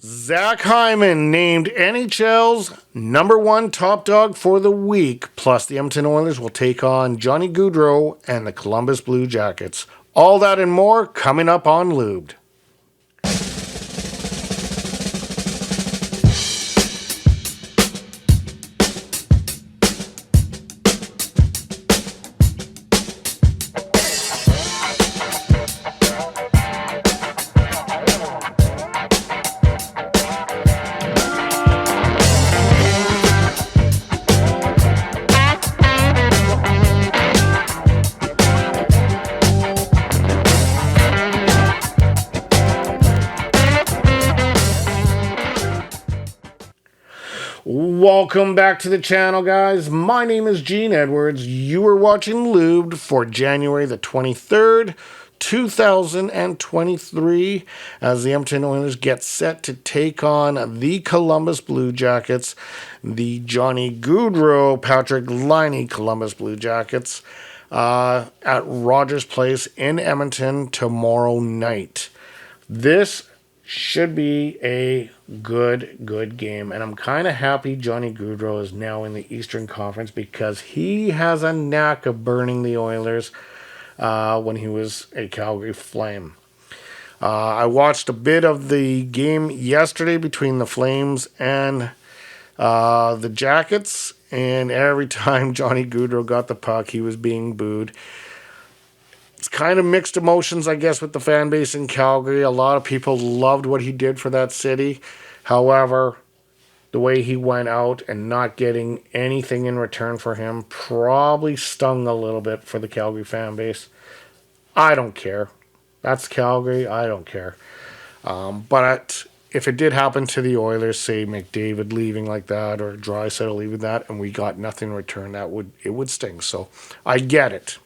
Zach Hyman named NHL's #1 top dog for the week. Plus, the Edmonton Oilers will take on Johnny Gaudreau and the Columbus Blue Jackets. All that and more coming up on Lubed. Welcome back to the channel, guys. My name is Gene Edwards. You are watching Lubed for January the 23rd, 2023, as the Edmonton Oilers get set to take on the Columbus Blue Jackets, the Johnny Gaudreau, Patrick Laine Columbus Blue Jackets, at Rogers Place in Edmonton tomorrow night. This should be a good game, and I'm kind of happy Johnny Gaudreau is now in the Eastern Conference because he has a knack of burning the Oilers when he was a Calgary Flame. I watched a bit of the game yesterday between the Flames and the Jackets, and every time Johnny Gaudreau got the puck, he was being booed. It's kind of mixed emotions, I guess, with the fan base in Calgary. A lot of people loved what he did for that city. However, the way he went out and not getting anything in return for him probably stung a little bit for the Calgary fan base. I don't care. That's Calgary. I don't care. But if it did happen to the Oilers, say McDavid leaving like that or Draisaitl leaving that, and we got nothing in return, it would sting. So I get it.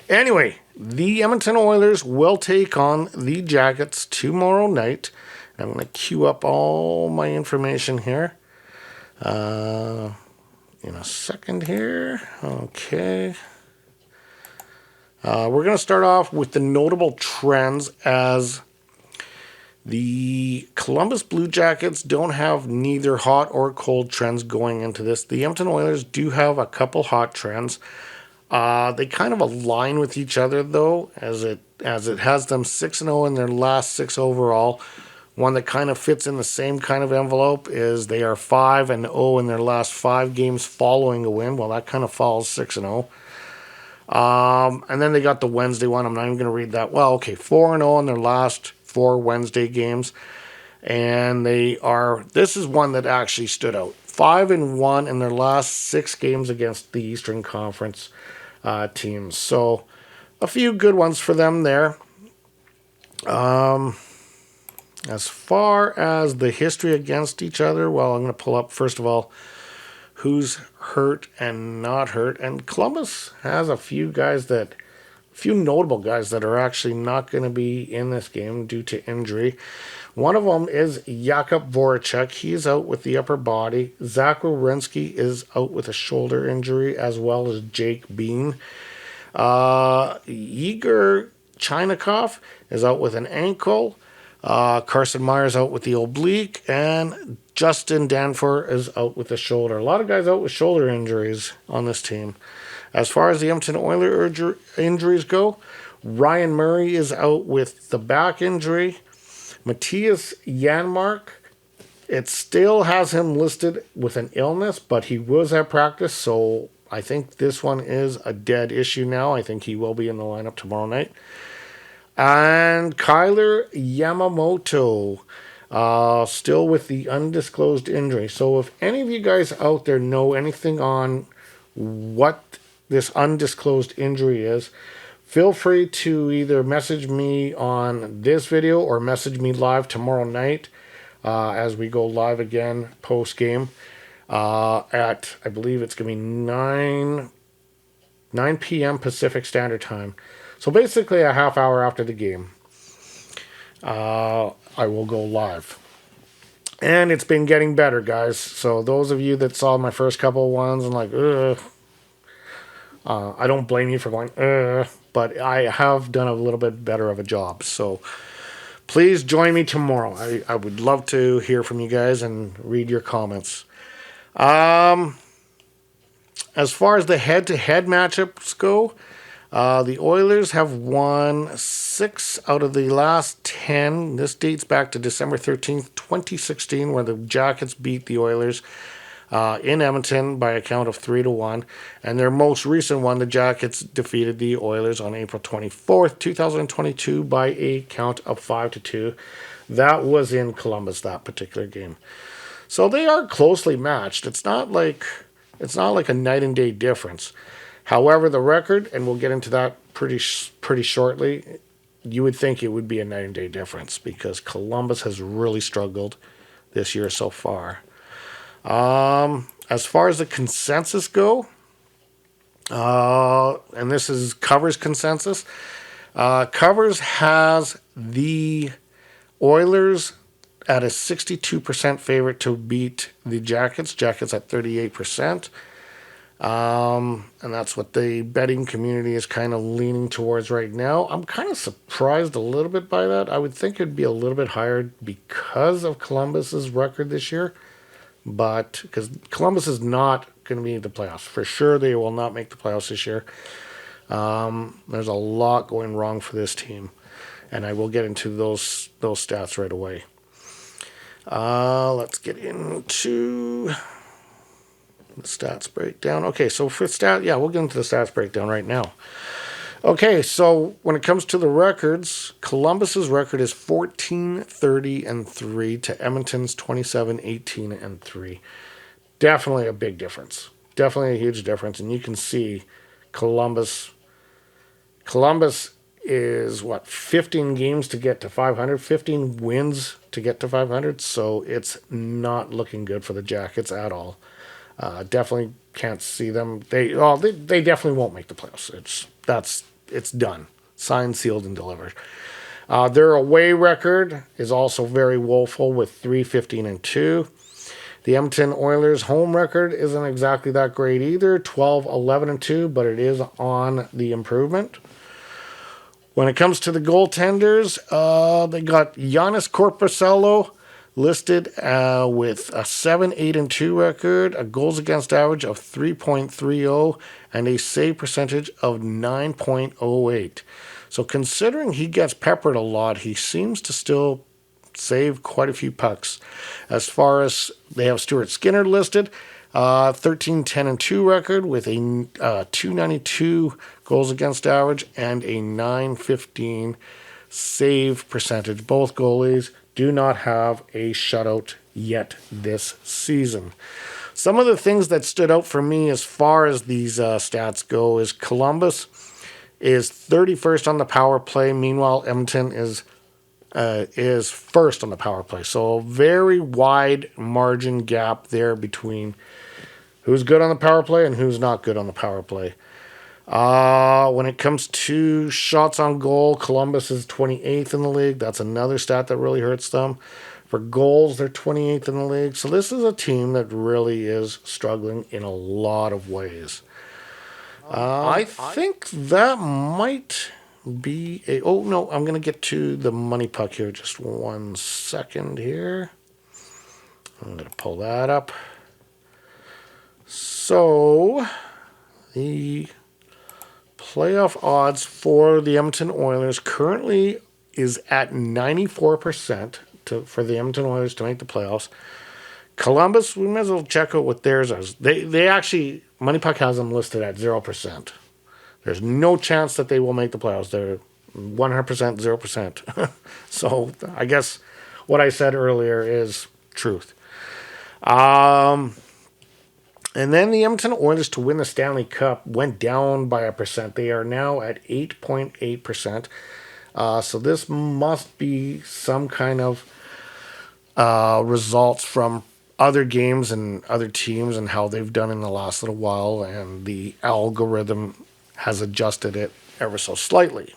Anyway, the Edmonton Oilers will take on the Jackets tomorrow night. I'm going to queue up all my information here in a second here. Okay. We're going to start off with the notable trends, as the Columbus Blue Jackets don't have neither hot or cold trends going into this. The Edmonton Oilers do have a couple hot trends. They kind of align with each other, though, as it has them 6-0 in their last 6 overall. One that kind of fits in the same kind of envelope is they are 5-0 in their last 5 games following a win. Well, that kind of falls 6-0. And then they got the Wednesday one. I'm not even going to read that. Well, okay, 4-0 in their last 4 Wednesday games. And this is one that actually stood out. 5-1 in their last 6 games against the Eastern Conference teams. So a few good ones for them there. As far as the history against each other, well, I'm going to pull up, first of all, who's hurt and not hurt. And Columbus has a few notable guys that are actually not going to be in this game due to injury. One of them is Jakub Voracek. He's out with the upper body. Zach Werenski is out with a shoulder injury, as well as Jake Bean. Igor Chinakhov is out with an ankle. Carson Myers out with the oblique. And Justin Danforth is out with the shoulder. A lot of guys out with shoulder injuries on this team. As far as the Edmonton Oilers injuries go, Ryan Murray is out with the back injury. Matthias Janmark, it still has him listed with an illness, but he was at practice, so I think this one is a dead issue now. I think he will be in the lineup tomorrow night. And Kyler Yamamoto, still with the undisclosed injury. So if any of you guys out there know anything on what this undisclosed injury is, feel free to either message me on this video or message me live tomorrow night as we go live again post-game at, I believe it's going to be 9 p.m. Pacific Standard Time. So basically a half hour after the game, I will go live. And it's been getting better, guys. So those of you that saw my first couple of ones and like, I don't blame you for going, but I have done a little bit better of a job. So please join me tomorrow. I would love to hear from you guys and read your comments. As far as the head-to-head matchups go, the Oilers have won 6 out of the last 10. This dates back to December 13th, 2016, where the Jackets beat the Oilers in Edmonton by a count of 3-1. And their most recent one, the Jackets defeated the Oilers on April 24th, 2022 by a count of 5-2. That was in Columbus, that particular game. So they are closely matched. It's not like a night and day difference. However, the record, and we'll get into that pretty shortly, you would think it would be a night and day difference because Columbus has really struggled this year so far. As far as the consensus go, and this is Covers consensus, Covers has the Oilers at a 62% favorite to beat the Jackets. Jackets at 38%. And that's what the betting community is kind of leaning towards right now. I'm kind of surprised a little bit by that. I would think it'd be a little bit higher because of Columbus's record this year. But because Columbus is not going to be in the playoffs. For sure, they will not make the playoffs this year. There's a lot going wrong for this team. And I will get into those stats right away. Let's get into the stats breakdown. Okay, so for we'll get into the stats breakdown right now. Okay, so when it comes to the records, Columbus's record is 14-30-3 to Edmonton's 27-18-3. Definitely a big difference. Definitely a huge difference, and you can see Columbus is 15 games to get to 500, 15 wins to get to 500, so it's not looking good for the Jackets at all. Definitely can't see them. They definitely won't make the playoffs. It's done. Signed, sealed, and delivered. Their away record is also very woeful with 3-15-2. The Edmonton Oilers' home record isn't exactly that great either, 12-11-2, but it is on the improvement. When it comes to the goaltenders, they got Giannis Korpisalo listed with a 7-8-2 record, a goals against average of 3.30, and a save percentage of 9.08. So considering he gets peppered a lot, he seems to still save quite a few pucks. As far as they have Stuart Skinner listed, 13-10-2 record with a 292 goals against average and a 915 save percentage. Both goalies do not have a shutout yet this season. Some of the things that stood out for me as far as these stats go is Columbus is 31st on the power play. Meanwhile, Edmonton is first on the power play. So a very wide margin gap there between who's good on the power play and who's not good on the power play. When it comes to shots on goal, Columbus is 28th in the league. That's another stat that really hurts them. For goals, they're 28th in the league. So this is a team that really is struggling in a lot of ways. I think that might be a... Oh, no, I'm going to get to the money puck here. Just 1 second here. I'm going to pull that up. So, the playoff odds for the Edmonton Oilers currently is at 94% for the Edmonton Oilers to make the playoffs. Columbus, we might as well check out what theirs is. They actually, Money Puck has them listed at 0%. There's no chance that they will make the playoffs. They're 100%, 0%. So I guess what I said earlier is truth. And then the Edmonton Oilers to win the Stanley Cup went down by 1%. They are now at 8.8%. So this must be some kind of results from other games and other teams and how they've done in the last little while. And the algorithm has adjusted it ever so slightly.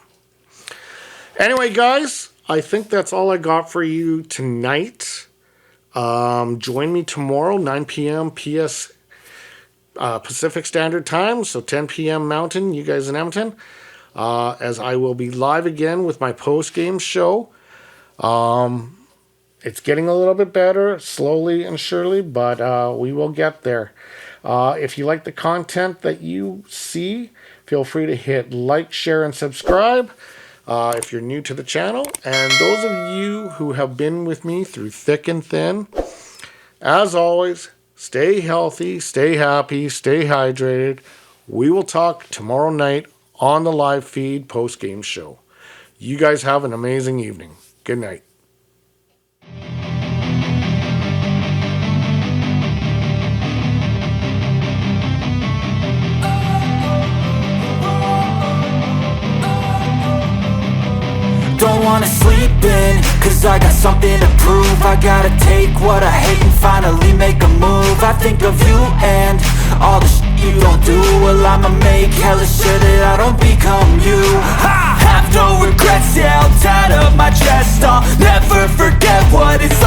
Anyway, guys, I think that's all I got for you tonight. Join me tomorrow, 9 p.m. Pacific Standard Time, so 10 p.m. Mountain, you guys in Edmonton, as I will be live again with my post-game show. It's getting a little bit better, slowly and surely, but we will get there. If you like the content that you see, feel free to hit like, share, and subscribe if you're new to the channel. And those of you who have been with me through thick and thin, as always, stay healthy, stay happy, stay hydrated. We will talk tomorrow night on the live feed post-game show. You guys have an amazing evening. Good night. Don't wanna sleep in, cause I got something to prove. I gotta take what I hate and finally make a move. I think of you and all the shit you don't do. Well, I'ma make hella sure that I don't become you. I have no regrets, yeah, I'll tie up my chest. I'll never forget what it's